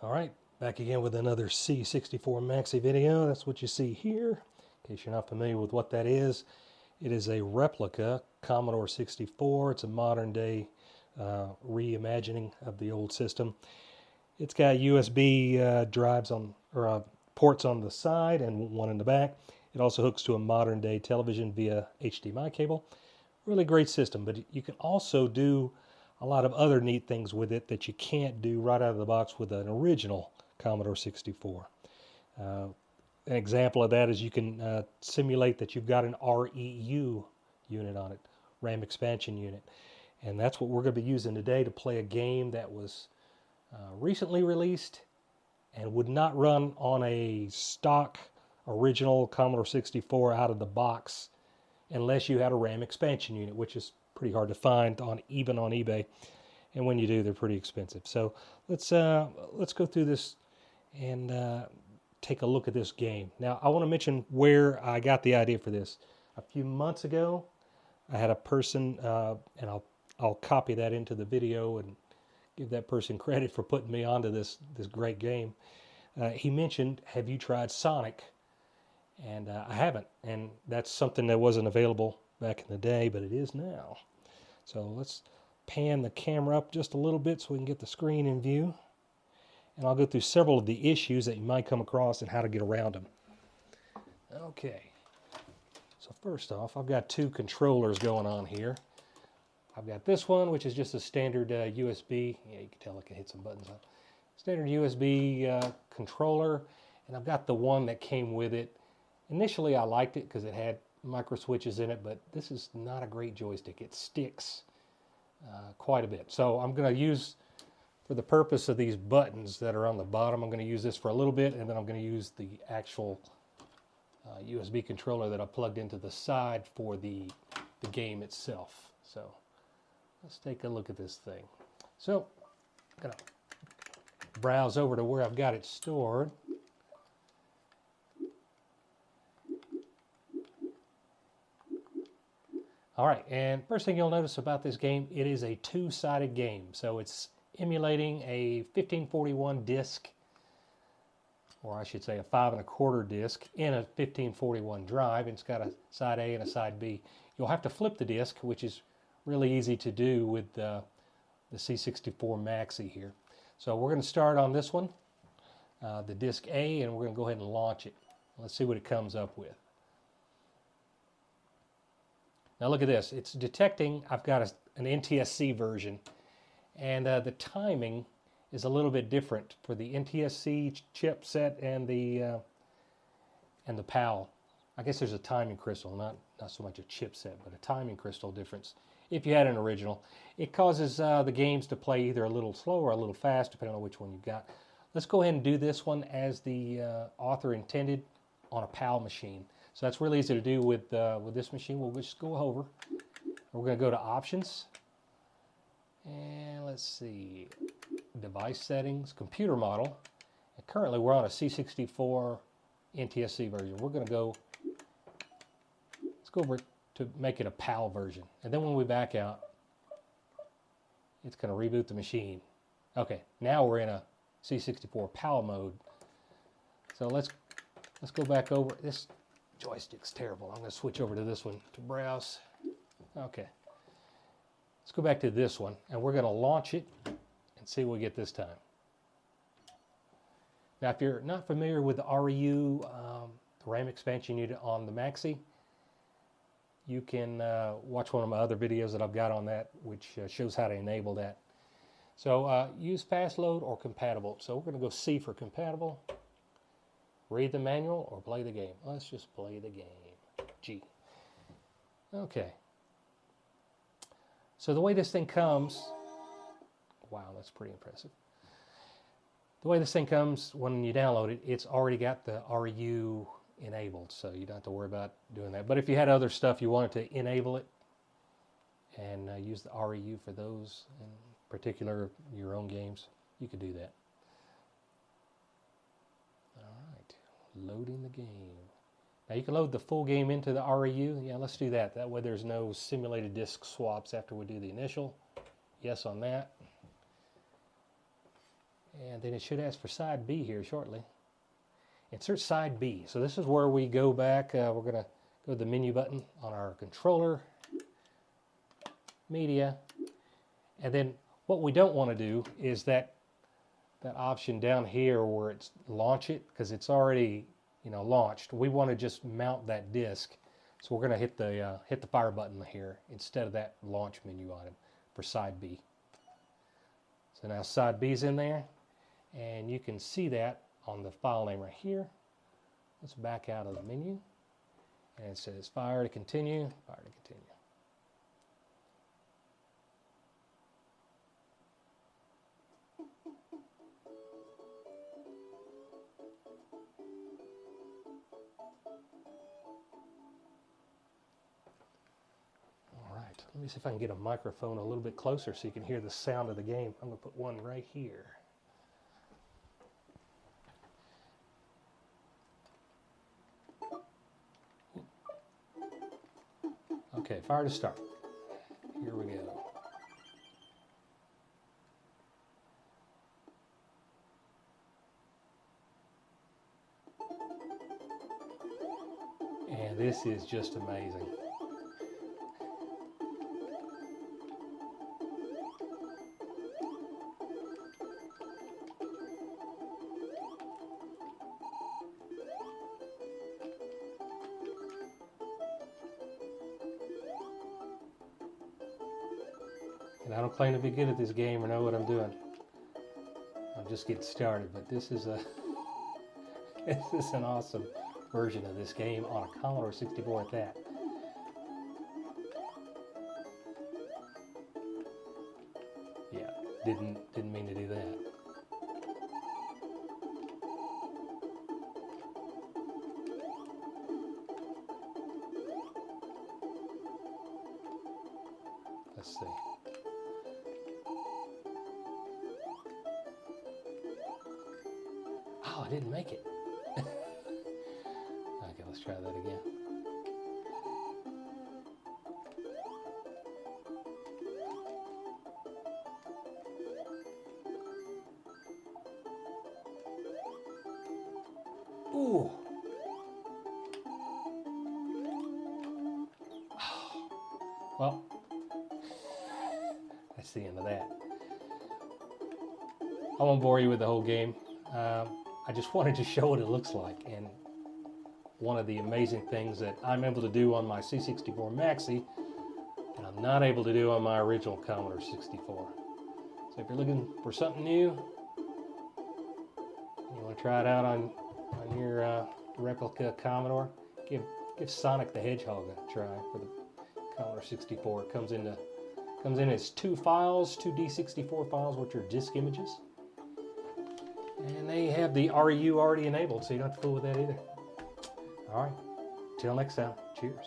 All right, back again with another C64 Maxi video. That's what you see here. In case you're not familiar with what that is, it is a replica Commodore 64. It's a modern day reimagining of the old system. It's got USB drives on or ports on the side and one in the back. It also hooks to a modern day television via HDMI cable. Really great system, but you can also do a lot of other neat things with it that you can't do right out of the box with an original Commodore 64. An example of that is you can simulate that you've got an REU unit on it, RAM expansion unit. And that's what we're going to be using today to play a game that was recently released and would not run on a stock original Commodore 64 out of the box unless you had a RAM expansion unit, which is pretty hard to find even on eBay, and when you do, they're pretty expensive. So let's go through this and take a look at this game. Now, I want to mention where I got the idea for this. A few months ago, I had a person, and I'll copy that into the video and give that person credit for putting me onto this great game. He mentioned, "Have you tried Sonic?" And I haven't, and that's something that wasn't available back in the day, but it is now. So let's pan the camera up just a little bit so we can get the screen in view. And I'll go through several of the issues that you might come across and how to get around them. Okay, so first off, I've got two controllers going on here. I've got this one, which is just a standard USB. Yeah, you can tell I can hit some buttons on. Standard USB controller, and I've got the one that came with it. Initially, I liked it because it had micro switches in it, but this is not a great joystick. It sticks quite a bit. So I'm going to use, for the purpose of these buttons that are on the bottom, I'm going to use this for a little bit, and then I'm going to use the actual USB controller that I plugged into the side for the game itself. So let's take a look at this thing. So I'm going to browse over to where I've got it stored. All right, and first thing you'll notice about this game, it is a two-sided game. So it's emulating a 1541 disc, or I should say a 5 1/4 disc in a 1541 drive. It's got a side A and a side B. You'll have to flip the disc, which is really easy to do with the C64 Maxi here. So we're going to start on this one, the disc A, and we're going to go ahead and launch it. Let's see what it comes up with. Now look at this, it's detecting I've got an NTSC version, and the timing is a little bit different for the NTSC chipset and the PAL. I guess there's a timing crystal, not so much a chipset, but a timing crystal difference. If you had an original, it causes the games to play either a little slow or a little fast, depending on which one you've got. Let's go ahead and do this one as the author intended on a PAL machine. So that's really easy to do with this machine. We'll just go over. We're going to go to Options. And let's see. Device Settings, Computer Model. And currently we're on a C64 NTSC version. We're going to go, let's go over to make it a PAL version. And then when we back out, it's going to reboot the machine. Okay, now we're in a C64 PAL mode. So let's go back over. This joystick's terrible. I'm going to switch over to this one to browse. Okay. Let's go back to this one, and we're going to launch it and see what we get this time. Now, if you're not familiar with the REU, the RAM expansion unit on the Maxi, you can watch one of my other videos that I've got on that, which shows how to enable that. So use fast load or compatible. So we're going to go C for compatible. Read the manual or play the game. Let's just play the game. G. Okay. So the way this thing comes, wow, that's pretty impressive. The way this thing comes when you download it, it's already got the REU enabled, so you don't have to worry about doing that. But if you had other stuff you wanted to enable it and use the REU for those, in particular your own games, you could do that. Loading the game. Now you can load the full game into the REU. Yeah, let's do that. That way there's no simulated disk swaps after we do the initial. Yes on that. And then it should ask for side B here shortly. Insert side B. So this is where we go back. We're going to go to the menu button on our controller, media, and then what we don't want to do is that option down here where it's launch it, because it's already launched. We want to just mount that disk. So we're going to hit the fire button here instead of that launch menu item for side B. So now side B is in there, and you can see that on the file name right here. Let's back out of the menu, and it says fire to continue, fire to continue. Let me see if I can get a microphone a little bit closer so you can hear the sound of the game. I'm going to put one right here. Okay, fire to start. Here we go. And this is just amazing. And I don't claim to be good at this game or know what I'm doing. I'm just getting started, but this is an awesome version of this game on a Commodore 64 at that. Yeah, didn't mean to do that. Let's see. Oh, I didn't make it. Okay, let's try that again. Ooh. Well, that's the end of that. I won't bore you with the whole game. I just wanted to show what it looks like, and one of the amazing things that I'm able to do on my C64 Maxi and I'm not able to do on my original Commodore 64. So if you're looking for something new, you want to try it out on your replica Commodore, give Sonic the Hedgehog a try for the Commodore 64. It comes in as two D64 files, which are disk images. And they have the RU already enabled, so you don't have to fool with that either. All right, till next time, cheers.